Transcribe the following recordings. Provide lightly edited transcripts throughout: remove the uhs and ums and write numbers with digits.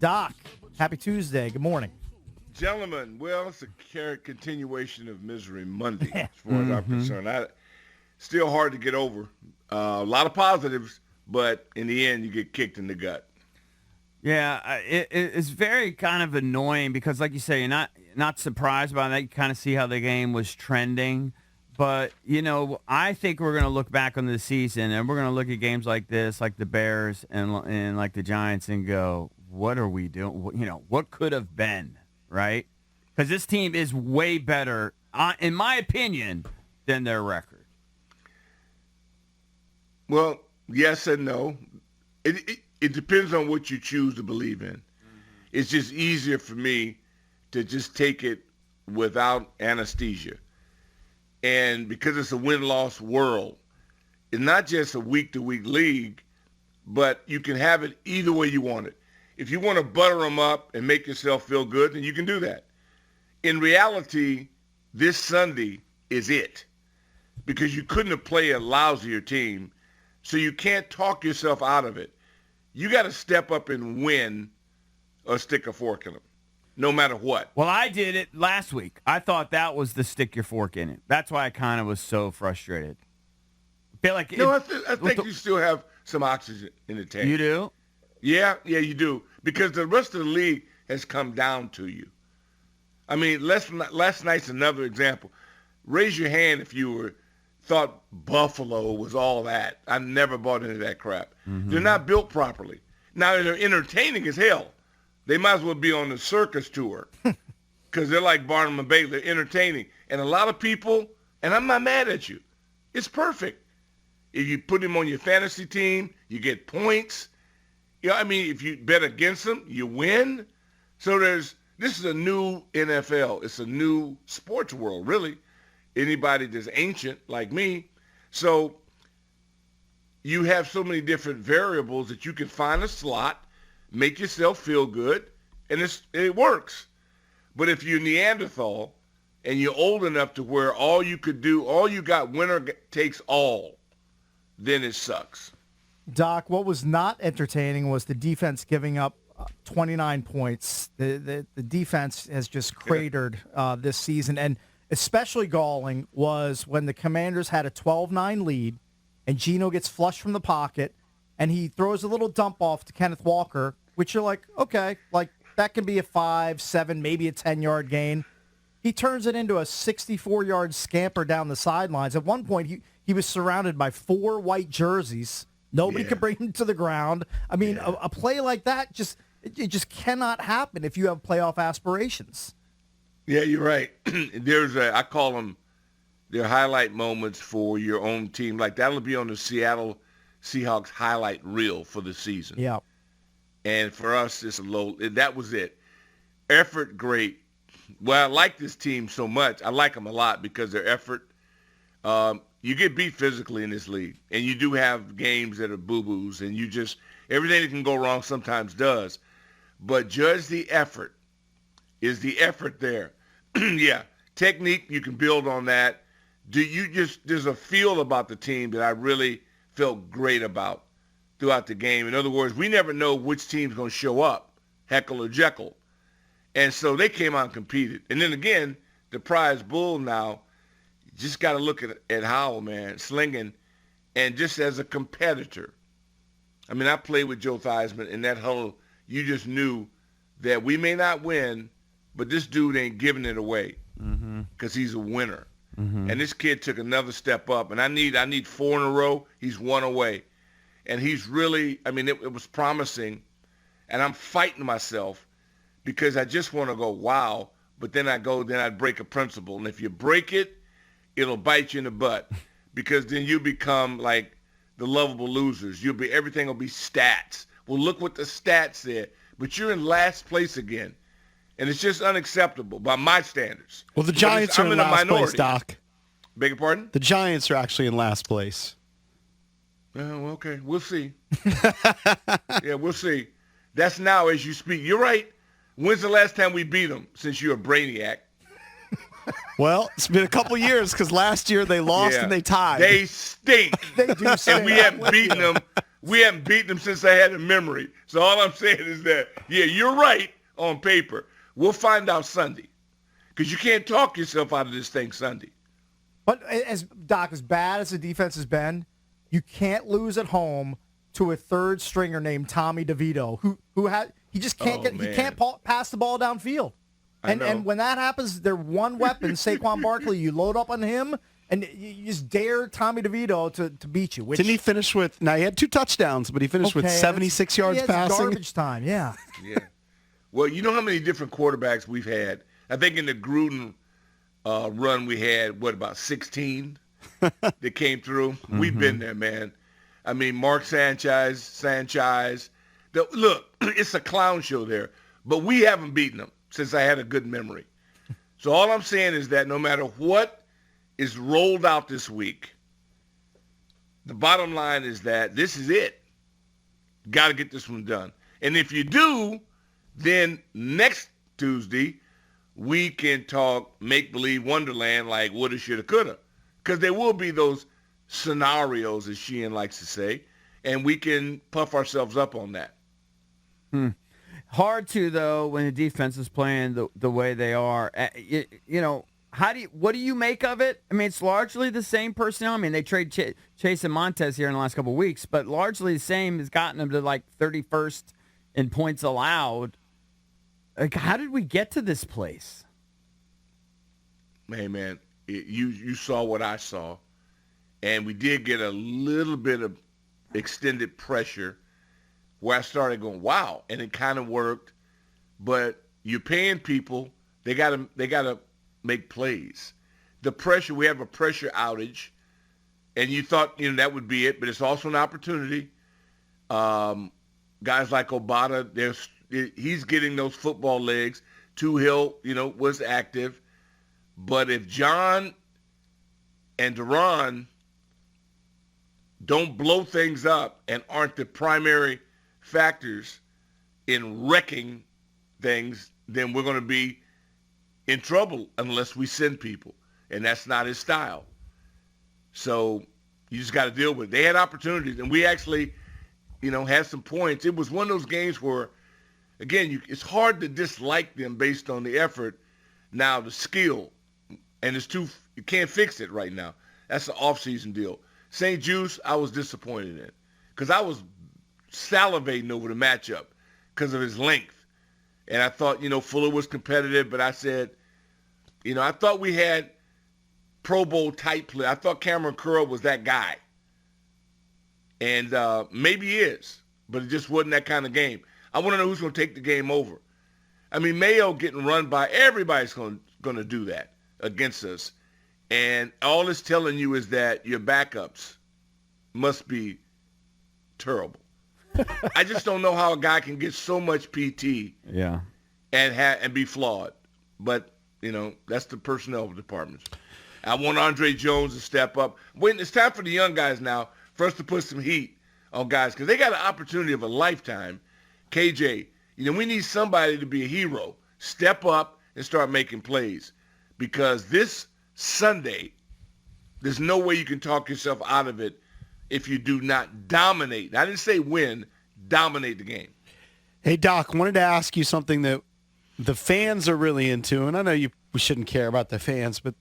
Doc, happy Tuesday. Good morning. Gentlemen, well, it's a continuation of Misery Monday as far as I'm concerned. Still hard to get over. A lot of positives, but in the end, you get kicked in the gut. Yeah, it's very kind of annoying because, like you say, you're not surprised by that. You kind of see how the game was trending. But, I think we're going to look back on the season, and we're going to look at games like this, like the Bears and like the Giants, and go, what are we doing? What could have been, right? Because this team is way better, in my opinion, than their record. Well, yes and no. It depends on what you choose to believe in. It's just easier for me to just take it without anesthesia. And because it's a win-loss world, it's not just a week-to-week league, but you can have it either way you want it. If you want to butter them up and make yourself feel good, then you can do that. In reality, this Sunday is it because you couldn't have played a lousier team, so you can't talk yourself out of it. You got to step up and win or stick a fork in them, no matter what. Well, I did it last week. I thought that was the stick your fork in it. That's why I kind of was so frustrated. I feel like I think you still have some oxygen in the tank. You do? Yeah, you do. Because the rest of the league has come down to you. I mean, last night's another example. Raise your hand if you thought Buffalo was all that. I never bought into that crap. They're not built properly. Now, they're entertaining as hell. They might as well be on the circus tour because they're like Barnum and Bailey. They're entertaining. And a lot of people, and I'm not mad at you, it's perfect. If you put them on your fantasy team, you get points. If you bet against them, you win. So this is a new NFL. It's a new sports world, really. Anybody that's ancient like me. So you have so many different variables that you can find a slot, make yourself feel good, and it works. But if you're Neanderthal and you're old enough to where all you got winner takes all, then it sucks. Doc, what was not entertaining was the defense giving up 29 points. The defense has just cratered this season. And especially galling was when the Commanders had a 12-9 lead and Geno gets flushed from the pocket and he throws a little dump off to Kenneth Walker, which you're like, okay, like that can be a 5, 7, maybe a 10-yard gain. He turns it into a 64-yard scamper down the sidelines. At one point, he was surrounded by 4 white jerseys. Nobody could bring him to the ground. I mean, a play like that it just cannot happen if you have playoff aspirations. Yeah, you're right. I call them their highlight moments for your own team. Like that'll be on the Seattle Seahawks highlight reel for the season. Yeah. And for us, that was it. Effort, great. Well, I like this team so much. I like them a lot because their effort. You get beat physically in this league, and you do have games that are boo-boos, and everything that can go wrong sometimes does. But judge the effort. Is the effort there? Yeah. Technique, you can build on that. There's a feel about the team that I really felt great about throughout the game. In other words, we never know which team's going to show up, Heckle or Jekyll. And so they came out and competed. And then again, the prize bull now, just got to look at Howell, man, slinging, and just as a competitor. I mean, I played with Joe Theismann in that huddle. You just knew that we may not win, but this dude ain't giving it away because he's a winner. And this kid took another step up, and I need 4 in a row. He's 1 away. And he's really, it was promising, and I'm fighting myself because I just want to go, wow, but then I'd break a principle. And if you break it, it'll bite you in the butt because then you become like the lovable losers. Everything will be stats. Well, look what the stats said. But you're in last place again. And it's just unacceptable by my standards. Well, the Giants are in last place, Doc. Beg your pardon? The Giants are actually in last place. Oh, okay. We'll see. Yeah, we'll see. That's now as you speak. You're right. When's the last time we beat them since you're a brainiac? Well, it's been a couple years because last year they lost and they tied. They stink. They do stink. And we haven't beaten them We haven't beaten them since I had a memory. So all I'm saying is that, yeah, you're right on paper. We'll find out Sunday. Because you can't talk yourself out of this thing Sunday. But as bad as the defense has been, you can't lose at home to a third stringer named Tommy DeVito, he just can't he can't pass the ball downfield. And when that happens, their one weapon, Saquon Barkley, you load up on him and you just dare Tommy DeVito to beat you. Didn't he finish with? Now he had 2 touchdowns, but he finished with 76 yards passing. Garbage time, yeah. Yeah. Well, you know how many different quarterbacks we've had? I think in the Gruden run we had, about 16 that came through? Mm-hmm. We've been there, man. I mean, Mark Sanchez. Look, it's a clown show there, but we haven't beaten them since I had a good memory. So all I'm saying is that no matter what is rolled out this week, the bottom line is that this is it. Got to get this one done. And if you do, then next Tuesday, we can talk make-believe wonderland like woulda, shoulda, coulda. Because there will be those scenarios, as Sheehan likes to say, and we can puff ourselves up on that. Hard to, though, when the defense is playing the way they are. What do you make of it? I mean, it's largely the same personnel. I mean, they trade Chase and Montez here in the last couple of weeks, but largely the same has gotten them to like 31st in points allowed. Like, how did we get to this place? Hey, man, you saw what I saw, and we did get a little bit of extended pressure where I started going, wow, and it kind of worked. But you're paying people; they gotta make plays. The pressure, we have a pressure outage, and you thought that would be it, but it's also an opportunity. Guys like Obata, he's getting those football legs. Tuhill, was active. But if John and Duran don't blow things up and aren't the primary factors in wrecking things, then we're going to be in trouble unless we send people. And that's not his style. So you just got to deal with it. They had opportunities, and we actually, had some points. It was one of those games where, again, it's hard to dislike them based on the effort. Now, the skill, and you can't fix it right now. That's an off-season deal. St. Juice, I was disappointed in because I was salivating over the matchup because of his length. And I thought, Fuller was competitive, but I said, I thought we had Pro Bowl type play. I thought Cameron Curl was that guy. And maybe he is, but it just wasn't that kind of game. I want to know who's going to take the game over. I mean, Mayo getting run by, everybody's going to do that against us. And all it's telling you is that your backups must be terrible. I just don't know how a guy can get so much PT and be flawed. But, that's the personnel departments. I want Andre Jones to step up. It's time for the young guys now for us to put some heat on guys because they got an opportunity of a lifetime. KJ, we need somebody to be a hero. Step up and start making plays because this Sunday, there's no way you can talk yourself out of it if you do not dominate. I didn't say win, dominate the game. Hey, Doc, wanted to ask you something that the fans are really into, and I know we shouldn't care about the fans, but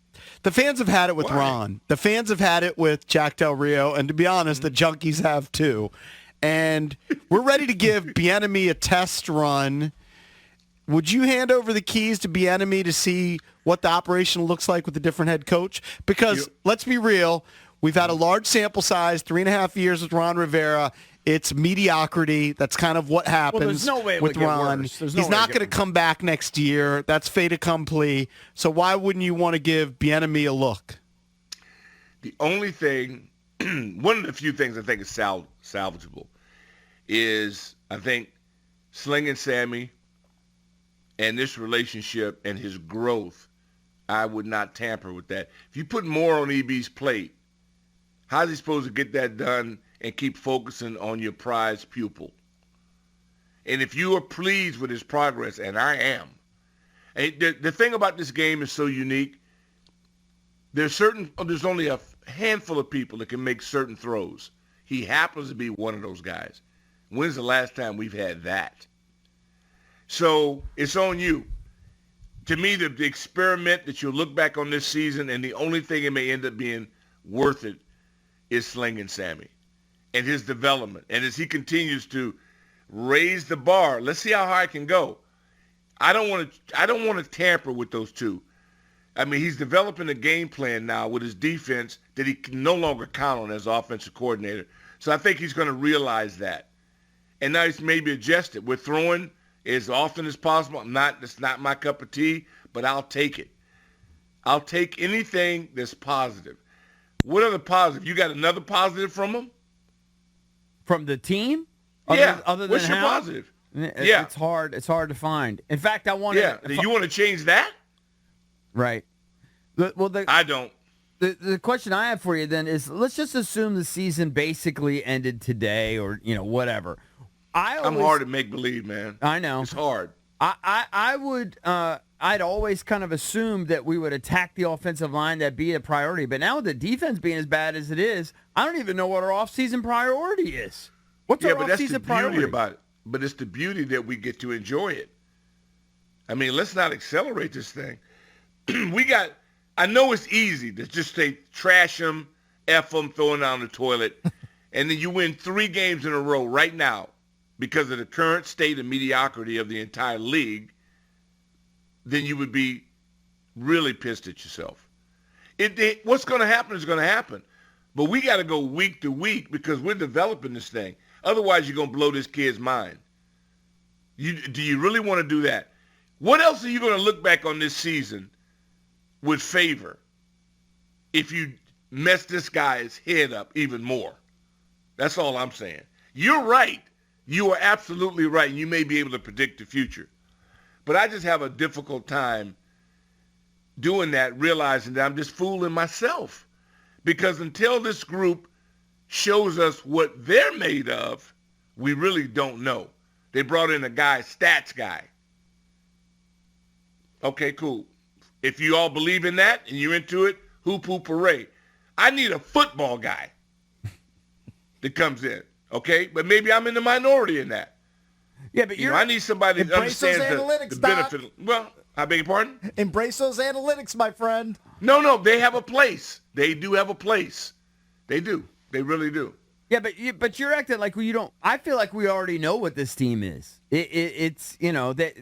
the fans have had it with Ron. The fans have had it with Jack Del Rio, and to be honest, the Junkies have too. And we're ready to give Bieniemy a test run. Would you hand over the keys to Bieniemy to see what the operation looks like with a different head coach? Because let's be real, we've had a large sample size, 3.5 years with Ron Rivera. It's mediocrity. That's kind of what happens with Ron. He's not going to come back next year. That's fait accompli. So why wouldn't you want to give Bieniemy a look? The only thing, one of the few things I think is salvageable is, I think, Sling and Sammy and this relationship and his growth, I would not tamper with that. If you put more on EB's plate, how's he supposed to get that done and keep focusing on your prized pupil? And if you are pleased with his progress, and I am, and the thing about this game is so unique, there's only a handful of people that can make certain throws. He happens to be one of those guys. When's the last time we've had that? So it's on you. To me, the experiment that you'll look back on this season, and the only thing it may end up being worth it, is Slinging Sammy and his development. And as he continues to raise the bar, let's see how high it can go. I don't want to tamper with those two. I mean, he's developing a game plan now with his defense that he can no longer count on as offensive coordinator. So I think he's going to realize that. And now he's maybe adjusted. We're throwing as often as possible. It's not my cup of tea, but I'll take it. I'll take anything that's positive. What are the positive? You got another positive from him? From the team? Yeah. Other than What's your how? positive? Yeah. It's hard to find. In fact, I want to. Yeah. Do you want to change that? Right. I don't. The question I have for you then is, let's just assume the season basically ended today, or whatever. I'm hard to make believe, man. I know it's hard. I'd always kind of assumed that we would attack the offensive line, that'd be a priority. But now with the defense being as bad as it is, I don't even know what our offseason priority is. What's our but that's offseason the priority beauty about it. But it's the beauty that we get to enjoy it. I mean, let's not accelerate this thing. I know it's easy to just say trash them, F them, throw them down the toilet, and then you win 3 games in a row right now because of the current state of mediocrity of the entire league, then you would be really pissed at yourself. What's going to happen is going to happen. But we got to go week to week because we're developing this thing. Otherwise, you're going to blow this kid's mind. Do you really want to do that? What else are you going to look back on this season with favor if you mess this guy's head up even more? That's all I'm saying. You're right. You are absolutely right. You may be able to predict the future. But I just have a difficult time doing that, realizing that I'm just fooling myself. Because until this group shows us what they're made of, we really don't know. They brought in a guy, stats guy. Okay, cool. If you all believe in that and you're into it, hoop, hoop, hooray. I need a football guy that comes in, okay? But maybe I'm in the minority in that. Yeah, but I need somebody that understands the benefit. Well, I beg your pardon? Embrace those analytics, my friend. No, they have a place. They do have a place. They do. They really do. Yeah, but you're acting like you don't. I feel like we already know what this team is. It's that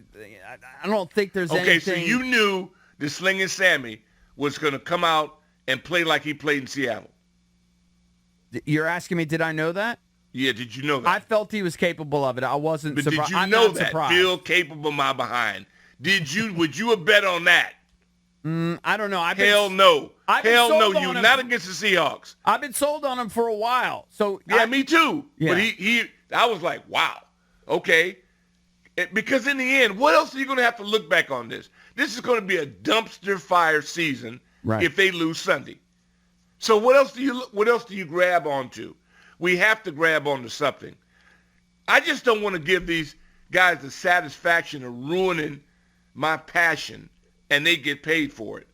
I don't think there's anything. Okay, so you knew the Slinging Sammy was going to come out and play like he played in Seattle. You're asking me, did I know that? Yeah, did you know that? I felt he was capable of it. I wasn't surprised. Did you know that? Feel capable, my behind. Would you have bet on that? I don't know. Hell no. Hell no. You're not against the Seahawks. I've been sold on him for a while. So yeah, me too. Yeah. But I was like, wow, okay. Because in the end, what else are you going to have to look back on this? This is going to be a dumpster fire season if they lose Sunday. So what else do you grab onto? We have to grab onto something. I just don't want to give these guys the satisfaction of ruining my passion and they get paid for it.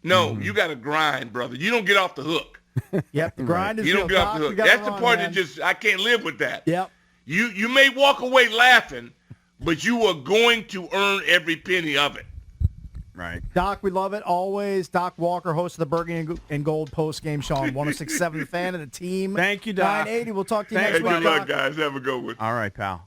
No, you got to grind, brother. You don't get off the hook. Yep, the grind is you don't get off the hook. That's the part that I can't live with that. Yep. You may walk away laughing, but you are going to earn every penny of it. Right. Doc, we love it always. Doc Walker, host of the Burgundy and Gold post-game show on 106.7 The Fan and the team. Thank you, Doc. 980. We'll talk to you next Hey, week, good luck, Doc. guys. Have a good one. All right, pal.